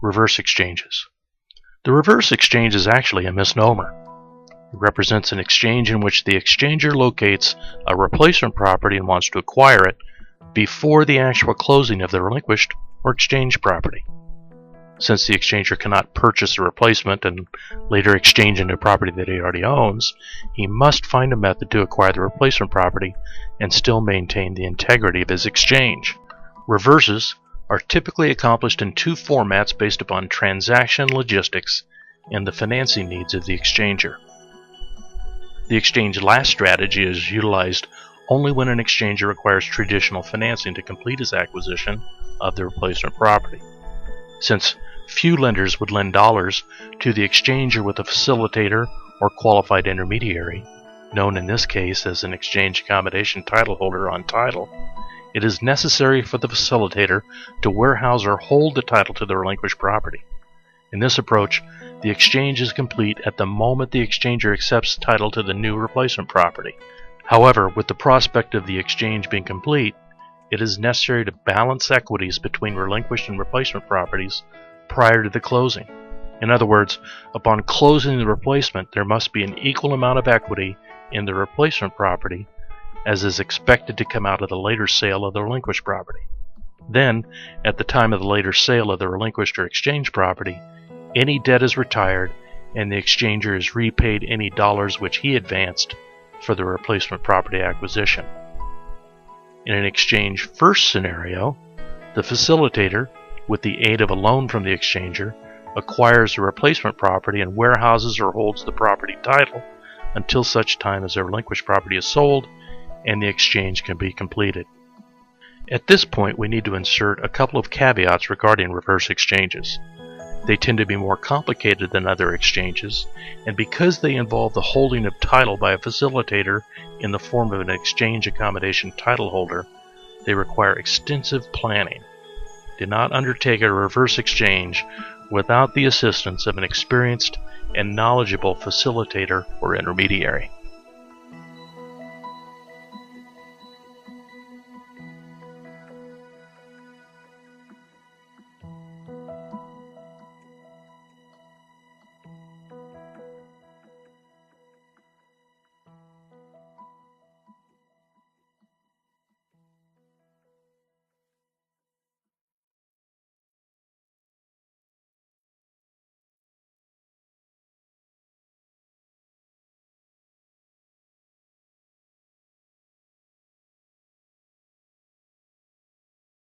Reverse exchanges. The reverse exchange is actually a misnomer. It represents an exchange in which the exchanger locates a replacement property and wants to acquire it before the actual closing of the relinquished or exchanged property. Since the exchanger cannot purchase a replacement and later exchange into property that he already owns, he must find a method to acquire the replacement property and still maintain the integrity of his exchange. Reverses are typically accomplished in two formats based upon transaction logistics and the financing needs of the exchanger. The exchange last strategy is utilized only when an exchanger requires traditional financing to complete his acquisition of the replacement property. Since few lenders would lend dollars to the exchanger with a facilitator or qualified intermediary, known in this case as an exchange accommodation title holder on title, it is necessary for the facilitator to warehouse or hold the title to the relinquished property. In this approach, the exchange is complete at the moment the exchanger accepts title to the new replacement property. However, with the prospect of the exchange being complete, it is necessary to balance equities between relinquished and replacement properties prior to the closing. In other words, upon closing the replacement, there must be an equal amount of equity in the replacement property as is expected to come out of the later sale of the relinquished property. Then, at the time of the later sale of the relinquished or exchanged property, any debt is retired and the exchanger is repaid any dollars which he advanced for the replacement property acquisition. In an exchange first scenario, the facilitator, with the aid of a loan from the exchanger, acquires the replacement property and warehouses or holds the property title until such time as the relinquished property is sold and the exchange can be completed. At this point, we need to insert a couple of caveats regarding reverse exchanges. They tend to be more complicated than other exchanges, and because they involve the holding of title by a facilitator in the form of an exchange accommodation title holder, they require extensive planning. Do not undertake a reverse exchange without the assistance of an experienced and knowledgeable facilitator or intermediary.